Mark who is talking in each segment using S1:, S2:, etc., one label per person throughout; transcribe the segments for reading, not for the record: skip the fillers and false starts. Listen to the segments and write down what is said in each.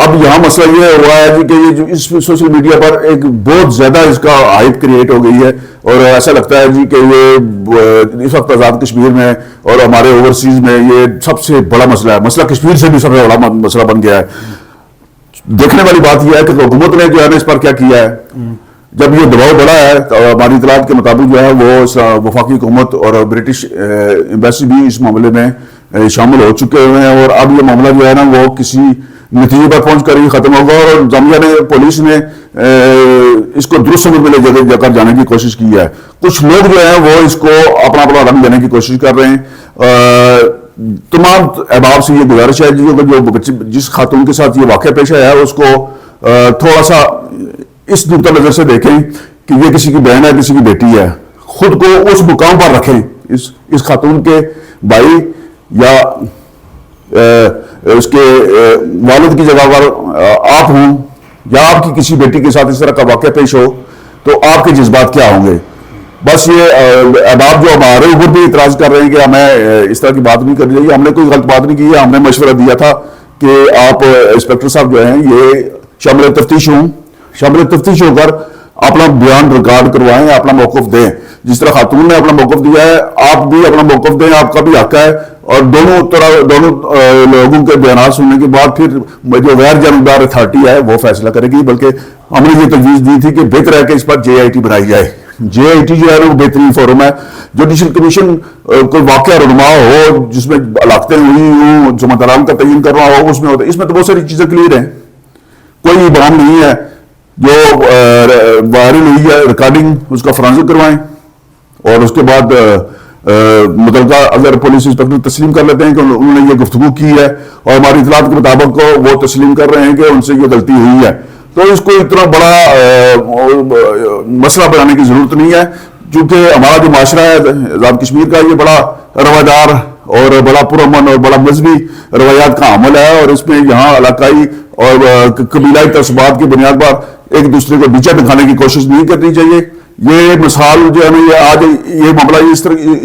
S1: اب یہاں مسئلہ یہ ہوا ہے جی کہ یہ جو اس سوشل میڈیا پر ایک بہت زیادہ اس کا ہائپ کریٹ ہو گئی ہے، اور ایسا لگتا ہے جی کہ یہ اس وقت آزاد کشمیر میں اور ہمارے اوورسیز میں یہ سب سے بڑا مسئلہ ہے، مسئلہ کشمیر سے بھی سب سے بڑا مسئلہ بن گیا ہے۔ دیکھنے والی بات یہ ہے کہ حکومت نے جو ہے نا اس پر کیا کیا ہے، جب یہ دباؤ بڑھا ہے تو ہماری اطلاعات کے مطابق جو ہے وہ وفاقی حکومت اور برٹش ایمبیسی بھی اس معاملے میں شامل ہو چکے ہوئے ہیں، اور اب یہ معاملہ جو ہے نا وہ کسی نتیجے پر پہنچ کر ہی ختم ہوگا، اور جامعہ نے پولیس نے اس کو درست سمجھ میں لے کر جانے کی کوشش کی ہے۔ کچھ لوگ جو ہیں وہ اس کو اپنا اپنا رنگ دینے کی کوشش کر رہے ہیں۔ تمام احباب سے یہ گزارش ہے جو جس خاتون کے ساتھ یہ واقعہ پیش آیا ہے اس کو تھوڑا سا اس نقطہ نظر سے دیکھیں کہ یہ کسی کی بہن ہے، کسی کی بیٹی ہے، خود کو اس مقام پر رکھیں، اس خاتون کے بھائی یا اس کے والد کی جگہ پر آپ ہوں، یا آپ کی کسی بیٹی کے ساتھ اس طرح کا واقعہ پیش ہو تو آپ کے جذبات کیا ہوں گے۔ بس یہ احباب جو ہمارے اوپر بھی اعتراض کر رہے ہیں کہ ہمیں اس طرح کی بات نہیں کرنی چاہیے، ہم نے کوئی غلط بات نہیں کی ہے، ہم نے مشورہ دیا تھا کہ آپ انسپیکٹر صاحب جو ہیں یہ شامل تفتیش ہو کر اپنا بیان ریکارڈ کروائیں، اپنا موقف دیں، جس طرح خاتون نے اپنا موقف دیا ہے آپ بھی اپنا موقف دیں، آپ کا بھی حق ہے، اور دونوں لوگوں کے بیانات سننے کے بعد پھر جو غیر جانبدار اتھارٹی ہے وہ فیصلہ کرے گی۔ بلکہ ہم نے یہ تجویز دی تھی کہ بہتر ہے کہ اس پر JIT بنائی جائے۔ JIT جو ہے وہ بہترین فورم ہے، جوڈیشل کمیشن کوئی واقعہ رونما ہو جس میں علاقتیں ہوئی ہوں، ذمہ داران کا تعین کرنا ہو، اس میں ہوتا ہے۔ اس میں تو بہت ساری چیزیں کلیئر ہیں، کوئی ابہام نہیں ہے۔ جو وائرل ہوئی ہے ریکارڈنگ اس کا فرانزک کروائیں، اور اس کے بعد متعلقہ اگر پولیس انسپیکٹر تسلیم کر لیتے ہیں کہ انہوں نے یہ گفتگو کی ہے اور ہماری اطلاعات کے مطابق وہ تسلیم کر رہے ہیں کہ ان سے یہ غلطی ہوئی ہے، تو اس کو اتنا بڑا مسئلہ بنانے کی ضرورت نہیں ہے، چونکہ ہمارا جو معاشرہ ہے آزاد کشمیر کا یہ بڑا روادار اور بڑا پرامن اور بڑا مذہبی روایات کا عمل ہے، اور اس میں یہاں علاقائی اور قبیلائی تعصبات کی بنیاد پر ایک دوسرے کو نیچا دکھانے کی کوشش نہیں کرنی چاہیے۔ یہ مثال جو ہے نا یہ آج یہ معاملہ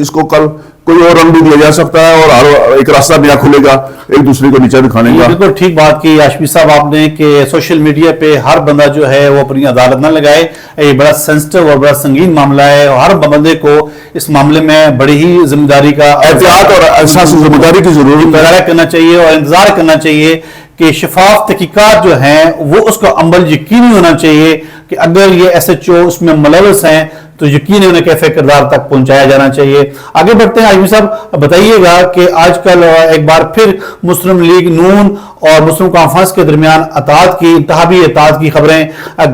S1: اس کو کل کوئی اور رنگ بھی دیا جا سکتا ہے، اور ایک راستہ نیا کھلے گا ایک دوسرے کو نیچا دکھانے کا۔
S2: بالکل ٹھیک بات کی ہاشمی صاحب آپ نے کہ سوشل میڈیا پہ ہر بندہ جو ہے وہ اپنی عدالت نہ لگائے، یہ بڑا سینسٹیو اور بڑا سنگین معاملہ ہے، اور ہر بندے کو اس معاملے میں بڑی ہی ذمہ داری کا
S1: احتیاط اور احساس ذمہ داری کی ضرورت
S2: کرنا چاہیے، اور انتظار کرنا چاہیے کہ شفاف تحقیقات جو ہیں وہ اس کا عمل یقینی ہونا چاہیے کہ اگر یہ SHO اس میں ملوث ہیں تو یقینی انہیں کیفے کردار تک پہنچایا جانا چاہیے۔ آگے بڑھتے ہیں ہاشمی صاحب، بتائیے گا کہ آج کل ایک بار پھر مسلم لیگ نون اور مسلم کانفرنس کے درمیان انتخابی اطاعت کی خبریں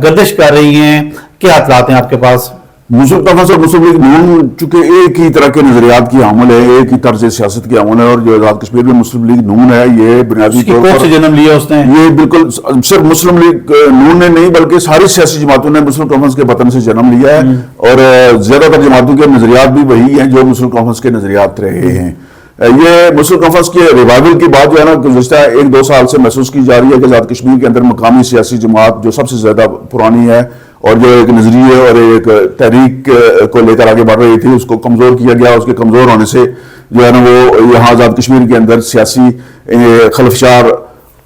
S2: گردش کر رہی ہیں، کیا اطلاعات ہیں آپ کے پاس؟
S1: مسلم کانفرنس اور مسلم لیگ نون چونکہ ایک ہی طرح کے نظریات کی حامل ہے، ایک ہی طرز سیاست کی حامل ہے، اور جو آزاد کشمیر میں مسلم لیگ نون ہے یہ بنیادی طور پر
S2: سے جنم لیا اس نے،
S1: یہ بالکل صرف مسلم لیگ نون نے نہیں بلکہ ساری سیاسی جماعتوں نے مسلم کانفرنس کے وطن سے جنم لیا ہے، اور زیادہ تر جماعتوں کے نظریات بھی وہی ہیں جو مسلم کانفرنس کے نظریات رہے ہیں۔ یہ مسلم کانفرنس کے ریوائول کی بات جو ہے نا گزشتہ 1-2 سال سے محسوس کی جا رہی ہے کہ آزاد کشمیر کے اندر مقامی سیاسی جماعت جو سب سے زیادہ پرانی ہے اور جو ایک نظریے اور ایک تحریک کو لے کر آگے بڑھ رہی تھی اس کو کمزور کیا گیا، اس کے کمزور ہونے سے جو ہے نا وہ یہاں آزاد کشمیر کے اندر سیاسی خلفشار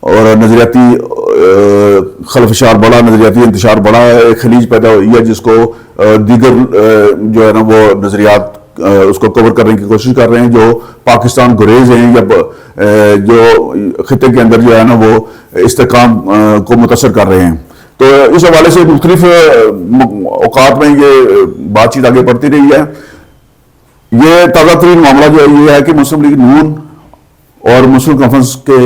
S1: اور نظریاتی خلفشار بڑا، نظریاتی انتشار بڑا ہے، ایک خلیج پیدا ہوئی ہے جس کو دیگر جو ہے نا وہ نظریات اس کو کور کرنے کی کوشش کر رہے ہیں، جو پاکستان گریز ہیں یا جو خطے کے اندر جو ہے نا وہ استحکام کو متاثر کر رہے ہیں۔ تو اس حوالے سے مختلف اوقات میں یہ بات چیت آگے بڑھتی رہی ہے۔ یہ تازہ ترین معاملہ جو ہے یہ ہے کہ مسلم لیگ نون اور مسلم کانفرنس کے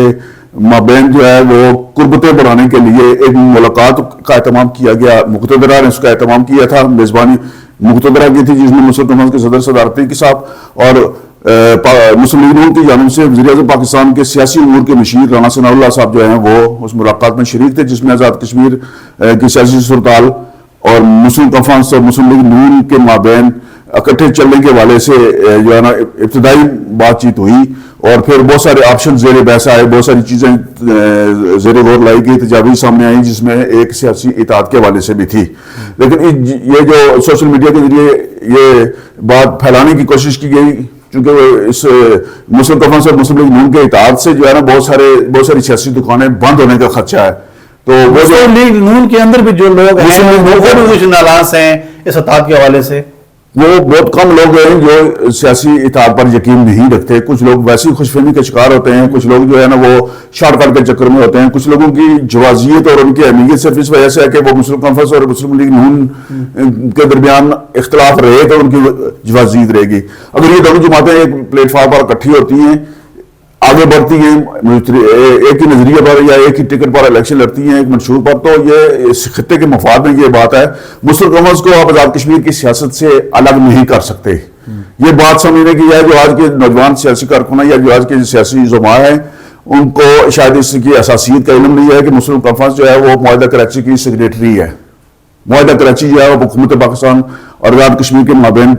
S1: مابین جو ہے وہ قربتیں بڑھانے کے لیے ایک ملاقات کا اہتمام کیا گیا، مقتدرہ نے اس کا اہتمام کیا تھا، میزبانی مقتدرہ کی تھی جس میں مسلم کانفرنس کے صدر صدارتی کے ساتھ اور مسلم لیگ نون کی جانب سے وزیر اعظم پاکستان کے سیاسی امور کے مشیر رانا ثناء اللہ صاحب جو ہیں وہ اس ملاقات میں شریک تھے، جس میں آزاد کشمیر کی سیاسی صورتحال اور مسلم کانفرنس اور مسلم لیگ نون کے مابین اکٹھے چلنے کے حوالے سے جو ہے نا ابتدائی بات چیت ہوئی، اور پھر بہت سارے آپشن زیر بحث آئے، بہت ساری چیزیں زیر غور لائی گئی، تجاویز سامنے آئیں جس میں ایک سیاسی اطاعت کے حوالے سے بھی تھی۔ لیکن یہ جو سوشل میڈیا کے ذریعے یہ بات پھیلانے کی کوشش کی گئی چونکہ اس مسلم کانفرنس اور مسلم لیگ نون کے اتحاد سے جو ہے نا بہت ساری سیاسی دکانیں بند ہونے کا خدشہ ہے. تو وہ
S2: مسلم لیگ نون کے اندر بھی جو لوگ ہیں الاؤنس ہیں اس اتحاد کے حوالے سے،
S1: وہ بہت کم لوگ ہیں جو سیاسی اتحاد پر یقین نہیں رکھتے. کچھ لوگ ویسی خوش فہمی کے شکار ہوتے ہیں، کچھ لوگ جو ہے نا وہ شارٹ کٹ کے چکر میں ہوتے ہیں. کچھ لوگوں کی جوازیت اور ان کی اہمیت صرف اس وجہ سے ہے کہ وہ مسلم کانفرنس اور مسلم لیگ نون کے درمیان اختلاف رہے تو ان کی جوازیت رہے گی. اگر یہ دونوں جماعتیں ایک پلیٹ فارم پر اکٹھی ہوتی ہیں، آگے بڑھتی ہیں، ایک ہی نظریے پر یا ایک ہی ٹکٹ پر الیکشن لڑتی ہیں ایک منشور پر، تو یہ اس خطے کے مفاد میں یہ بات ہے. مسلم کانفرنس کو آپ آزاد کشمیر کی سیاست سے الگ نہیں کر سکتے. یہ بات سمجھنے کی ہے جو آج کے نوجوان سیاسی کارکن ہیں یا جو آج کے سیاسی زعماء ہیں ان کو شاید اس کی اساسیت کا علم نہیں ہے کہ مسلم کانفرنس جو ہے وہ معاہدہ کراچی کی سیکریٹری ہے. معاہدہ کراچی جو ہے وہ حکومت پاکستان اور آزاد کشمیر کے مابین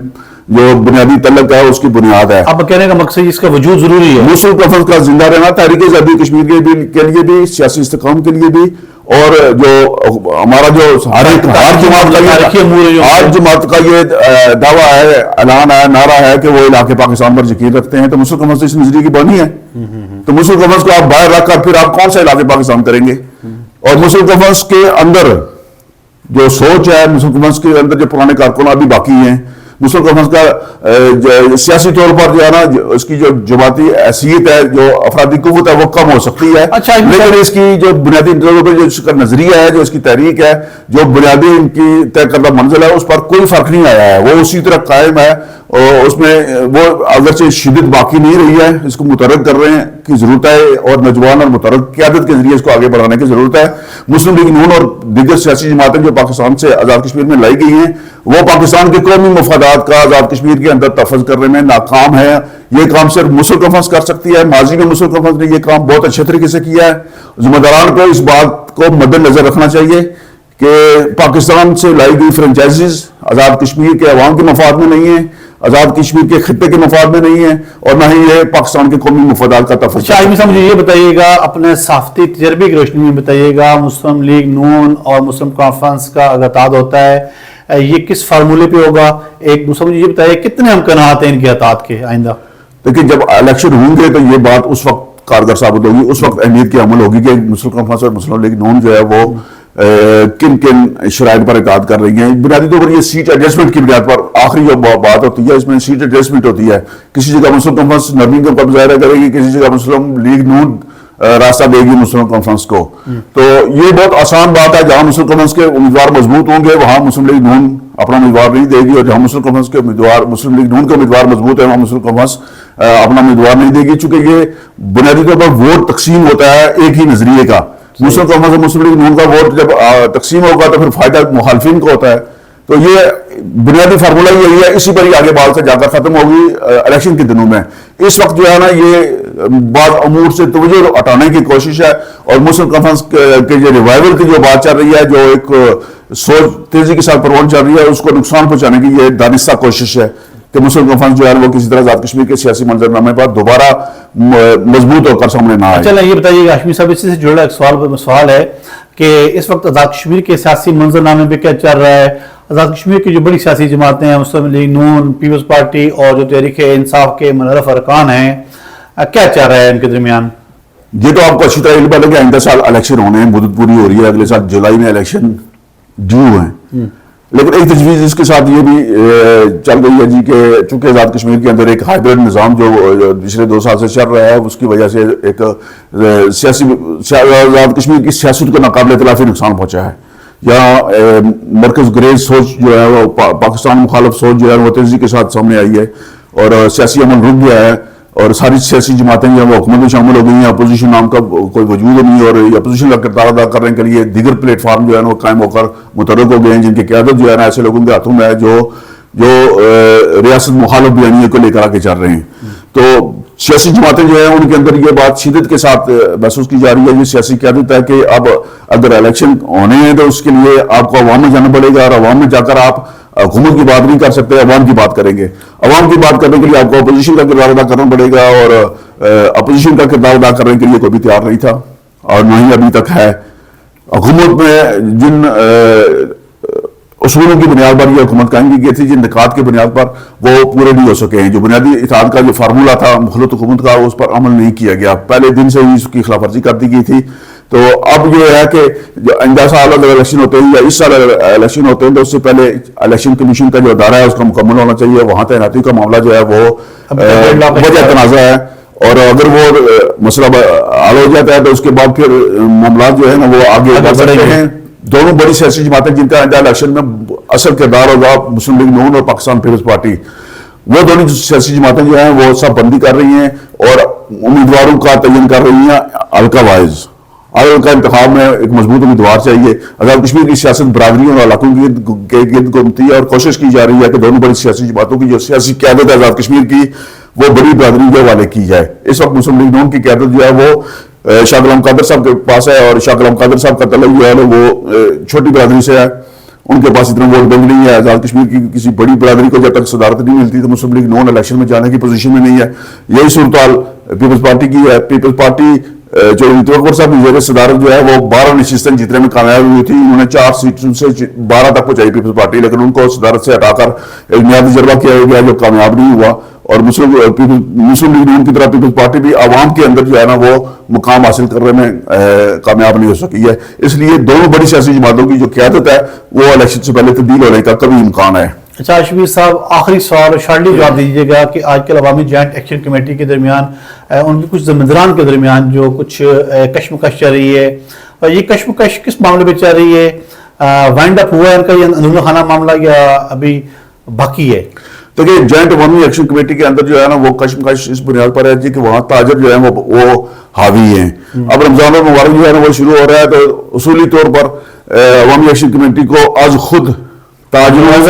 S1: جو بنیادی تعلق ہے اس کی بنیاد ہے.
S2: آپ کہنے کا مقصد اس کا وجود ضروری ہے.
S1: مسلم کانفرنس کا زندہ رہنا تحریک آزادی کشمیر کے لیے بھی، سیاسی استحکام کے لیے بھی، اور جو ہمارا جو ہر جماعت کا یہ دعویٰ ہے، اعلان ہے، نعرہ ہے کہ وہ علاقے پاکستان پر یقین رکھتے ہیں، تو مسلم کانفرنس اس نظریے کی بانی ہے. تو مسلم کانفرنس کو آپ باہر رکھ کر پھر آپ کون سا علاقے پاکستان کریں گے؟ اور مسلم کانفرنس کے اندر جو سوچ ہے، مسلم کانفرنس کے اندر جو پرانے کارکن ابھی باقی ہیں، مسلم کانفرنس کا سیاسی طور پر جو ہے نا اس کی جو جماعتی حیثیت ہے، جو افرادی قوت ہے وہ کم ہو سکتی ہے. لیکن اس کی جو بنیادی طور پر جو اس کا نظریہ ہے، جو اس کی تحریک ہے، جو بنیادی ان کی طے کردہ منزل ہے، اس پر کوئی فرق نہیں آیا ہے. وہ اسی طرح قائم ہے اور اس میں وہ اگرچہ شدت باقی نہیں رہی ہے. اس کو متحرک کر رہے ہیں کی ضرورت ہے اور نوجوان اور متحرک قیادت کے ذریعے اس کو آگے بڑھانے کی ضرورت ہے. مسلم لیگ نون اور دیگر سیاسی جماعتیں جو پاکستان سے آزاد کشمیر میں لائی گئی ہیں وہ پاکستان کے قومی مفادات کا آزاد کشمیر کے اندر تحفظ کرنے میں ناکام ہے. یہ کام صرف مسلم کانفرنس کر سکتی ہے. ماضی میں مسلم کانفرنس نے یہ کام بہت اچھے طریقے سے کیا ہے. ذمہ داران کو اس بات کو مد نظر رکھنا چاہیے کہ پاکستان سے لائی گئی فرنچائزز آزاد کشمیر کے عوام کے مفاد میں نہیں ہیں، آزاد کشمیر کے خطے کے مفاد میں نہیں ہے، اور نہ ہی یہ پاکستان کے قومی مفادات کا تحفظ.
S2: شاہد صاحب مجھے یہ بتائیے گا، اپنے صحافتی تجربے کی روشنی میں بتائیے گا، مسلم لیگ نون اور مسلم کانفرنس کا اگر اتحاد ہوتا ہے یہ کس فارمولے پہ ہوگا؟ ایک دوسرا مجھے یہ بتائیے کتنے امکانات ہیں ان کے اتحاد کے آئندہ؟
S1: لیکن جب الیکشن ہوں گے تو یہ بات اس وقت کارگر ثابت ہوگی، اس وقت اہمیت کی عمل ہوگی کہ مسلم کانفرنس اور مسلم لیگ نون جو ہے وہ کن کن شرائط پر اتحاد کر رہی ہیں. بنیادی طور پر یہ سیٹ ایڈجسٹمنٹ کی بنیاد پر آخری جو بات ہوتی ہے اس میں سیٹ ایڈجسٹمنٹ ہوتی ہے. کسی جگہ مسلم کانفرنس نرمی کا مظاہرہ کرے گی، کسی جگہ مسلم لیگ نون راستہ دے گی مسلم کانفرنس کو. تو یہ بہت آسان بات ہے، جہاں مسلم کانفرنس کے امیدوار مضبوط ہوں گے وہاں مسلم لیگ نون اپنا امیدوار نہیں دے گی، اور جہاں مسلم کانفرنس کے امیدوار مسلم لیگ نون کے امیدوار مضبوط ہے وہاں مسلم کانفرنس اپنا امیدوار نہیں دے گی. چونکہ یہ بنیادی طور پر ووٹ تقسیم ہوتا ہے ایک ہی نظریے کا. مسلم کانفرنس اور مسلم لیگ نون کا ووٹ جب تقسیم ہوگا تو پھر فائدہ مخالفین کو ہوتا ہے. تو یہ بنیادی فارمولہ یہی ہے، اسی پر ہی آگے بات سے جا کر ختم ہوگی الیکشن کے دنوں میں. اس وقت جو ہے نا یہ بعض امور سے توجہ ہٹانے کی کوشش ہے، اور مسلم کانفرنس کے جو ریوائول کی جو بات چل رہی ہے، جو ایک سوچ تیزی کے ساتھ پروان چل رہی ہے، اس کو نقصان پہنچانے کی یہ دانستہ کوشش ہے کہ مسلم کانفرنس جو ہے وہ کسی طرح آزاد کشمیر کے سیاسی منظرنامے پر دوبارہ مضبوط ہو کر سامنے نہ آئے.
S2: چلیں یہ بتائیے گا ہاشمی صاحب، اس سے جڑا ایک سوال ہے کہ اس وقت آزاد کشمیر کے سیاسی منظرنامے پہ کیا چل رہا ہے؟ آزاد کشمیر کی جو بڑی سیاسی جماعتیں ہیں، مسلم لیگ نون، پیپلز پارٹی اور جو تحریک انصاف کے منحرف ارکان ہیں، کیا چل رہا ہے ان کے درمیان؟
S1: یہ تو آپ کو اچھی طرح علم ہے کہ آئندہ سال الیکشن ہونے ہیں، مدت پوری ہو رہی ہے، اگلے سال جولائی میں الیکشن ڈیو ہیں. لیکن ایک تجویز اس کے ساتھ یہ بھی چل رہی ہے جی کہ چونکہ آزاد کشمیر کے اندر ایک ہائیبرڈ نظام جو پچھلے 2 سال سے چل رہا ہے، اس کی وجہ سے ایک آزاد کشمیر کی سیاست کو ناقابل اطلاقی نقصان پہنچا ہے. یہاں مرکز گریز سوچ جو ہے وہ پاکستان مخالف سوچ جو ہے وہ تیزی کے ساتھ سامنے آئی ہے، اور سیاسی عمل رک گیا ہے، اور ساری سیاسی جماعتیں جو ہیں وہ حکومت میں شامل ہو گئی ہیں. اپوزیشن نام کا کوئی وجود نہیں، اور اپوزیشن کا کردار ادا کرنے کے لیے دیگر پلیٹ فارم جو ہے وہ قائم ہو کر متحرک ہو گئے ہیں، جن کی قیادت جو ہے نا ایسے لوگوں کے ہاتھوں میں ہے جو ریاست مخالف بیانیے کو لے کر آگے چل رہے ہیں. تو سیاسی جماعتیں جو ہیں ان کے اندر یہ بات شدت کے ساتھ محسوس کی جا رہی ہے، یہ سیاسی قیادت ہے کہ اب اگر الیکشن ہونے ہیں تو اس کے لیے آپ کو عوام میں جانا پڑے گا، اور عوام میں جا کر آپ حکومت کی بات نہیں کر سکتے، عوام کی بات کریں گے. عوام کی بات کرنے کے لیے آپ کو اپوزیشن کا کردار ادا کرنا پڑے گا، اور اپوزیشن کا کردار ادا کرنے کے لیے کوئی بھی تیار نہیں تھا اور نہ ہی ابھی تک ہے. حکومت میں جن اصولوں کی بنیاد پر یہ حکومت قائم کی گئی تھی، جن نکات کی بنیاد پر وہ پورے نہیں ہو سکے ہیں. جو بنیادی اتحاد کا جو فارمولہ تھا مخلوط حکومت کا، اس پر عمل نہیں کیا گیا، پہلے دن سے ہی اس کی خلاف ورزی کر دی گئی تھی. تو اب یہ ہے کہ جو آئندہ سال اگر الیکشن ہوتے ہیں یا اس سال الیکشن ہوتے ہیں تو اس سے پہلے الیکشن کمیشن کا جو ادارہ ہے اس کا مکمل ہونا چاہیے. وہاں تعیناتی کا معاملہ جو ہے وہ وجہ تنازع ہے، اور اگر وہ مسئلہ حل ہو جاتا ہے تو اس کے بعد پھر معاملات جو ہے نا وہ آگے بڑھ سکتے ہیں. دونوں بڑی سیاسی جماعتیں جن کا آئندہ الیکشن میں اصل کردار ہوگا، مسلم لیگ نون اور پاکستان پیپلز پارٹی، وہ دونوں سیاسی جماعتیں جو ہیں وہ سب بندی کر رہی ہیں اور امیدواروں کا تعین کر رہی ہیں حلقہ وائز. ہر حلقہ انتخاب میں ایک مضبوط امیدوار چاہیے. آزاد کشمیر کی سیاست برادریوں اور علاقوں کے گرد گھومتی ہے اور کوشش کی جا رہی ہے کہ دونوں بڑی سیاسی جماعتوں کی جو سیاسی قیادت ہے آزاد کشمیر کی وہ بڑی برادری کے حوالے کی جائے. اس وقت مسلم لیگ نون کی قیادت جو ہے وہ شاہ غلام قادر صاحب کے پاس ہے، اور شاہ غلام قادر صاحب کا تعلق جو ہے وہ چھوٹی برادری سے ہے، ان کے پاس اتنا ووٹ بینک نہیں ہے. آزاد کشمیر کی کسی بڑی برادری کو جب تک صدارت نہیں ملتی تو مسلم لیگ نون الیکشن میں جانے کی پوزیشن میں نہیں ہے. یہی صورتحال پیپلز پارٹی کی ہے. پیپلز پارٹی جو اکبر صاحب کی زیر صدارت جو ہے وہ 12 نشستیں جیتنے میں کامیاب ہوئی تھی. انہوں نے 4 سیٹوں سے 12 تک پہنچائی پیپلز پارٹی، لیکن ان کو صدارت سے ہٹا کر ایک نیا تجربہ کیا گیا جو کامیاب نہیں ہوا. اور مسلم لیگ نون کی طرح پیپلز پارٹی بھی عوام کے اندر جو ہے نا وہ مقام حاصل کرنے میں کامیاب نہیں ہو سکی ہے. اس لیے دونوں بڑی سیاسی جماعتوں کی جو قیادت ہے وہ الیکشن سے پہلے تبدیل ہونے کا کبھی امکان ہے.
S2: اچھا شبیر صاحب، آخری سوال شارٹلی جواب دیجیے گا کہ آج کل عوامی جوائنٹ ایکشن کمیٹی کے درمیان ان کی کچھ زمینداران کے درمیان جو کچھ کشمکش چل رہی ہے، اور یہ کشمکش کس معاملے پہ چل رہی ہے؟ وائنڈ اپ ہوا ہے ان کا یہ اندرونی خانہ معاملہ یا ابھی باقی ہے؟
S1: تو کہ جوائنٹ عوامی ایکشن کمیٹی کے اندر جو ہے نا وہ کشمکش اس بنیاد پر ہے جی کہ وہاں تاجر جو ہے وہ حاوی ہیں. اب رمضان المبارک جو ہے نا وہ شروع ہو رہا ہے، تو اصولی طور پر عوامی ایکشن کمیٹی کو آج خود تاجروں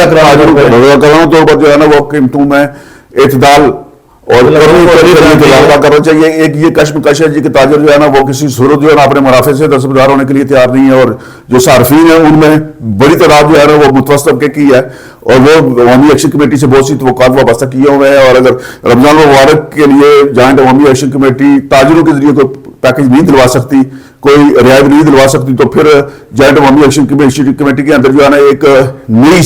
S1: طور پر جو ہے نا وہ قیمتوں میں اعتدال اور کرنا چاہیے. ایک یہ کشمکش ہے جی کہ تاجر جو ہے نا وہ کسی صورت جو ہے نا اپنے منافع سے دستبردار ہونے کے لیے تیار نہیں ہے، اور جو صارفین ہیں ان میں بڑی تعداد جو ہے نا وہ متوسط طبقے کی ہے، اور وہ عوامی ایکشن کمیٹی سے بہت سی توقعات وابستہ کیے ہوئے ہیں. اور اگر رمضان المبارک کے لیے جوائنٹ عوامی ایکشن کمیٹی تاجروں کے ذریعے کوئی پیکج نہیں دلوا سکتی، کوئی رعایت نہیں دلوا سکتی، تو پھر جوائنٹ عوامی ایکشن کمیٹی کے اندر جو ہے نا ایک نئی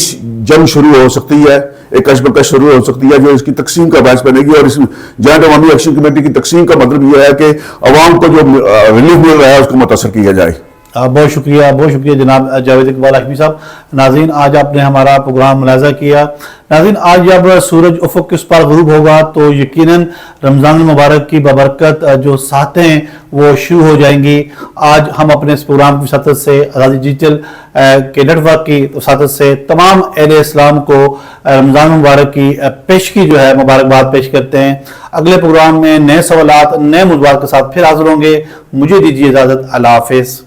S1: جنگ شروع ہو سکتی ہے، ایک کشمکش شروع ہو سکتی ہے جو اس کی تقسیم کا باعث بنے گی. اور اس جوائنٹ عوامی ایکشن کمیٹی کی تقسیم کا مطلب یہ ہے کہ عوام کو جو ریلیف مل رہا ہے اس کو متاثر کیا جائے.
S2: بہت شکریہ جناب جاوید اقبال ہاشمی صاحب. ناظرین، آج آپ نے ہمارا پروگرام ملاحظہ کیا. ناظرین، آج جب سورج افق اس پر غروب ہوگا تو یقیناً رمضان المبارک کی بابرکت جو ساعتیں وہ شروع ہو جائیں گی. آج ہم اپنے اس پروگرام کی وساطت سے آزادی ڈیجیٹل کے نیٹ ورک کی وساطت سے تمام اہل اسلام کو رمضان المبارک کی پیشگی جو ہے مبارکباد پیش کرتے ہیں. اگلے پروگرام میں نئے سوالات، نئے موضوعات کے ساتھ پھر حاضر ہوں گے. مجھے دیجیے اجازت. اللہ حافظ.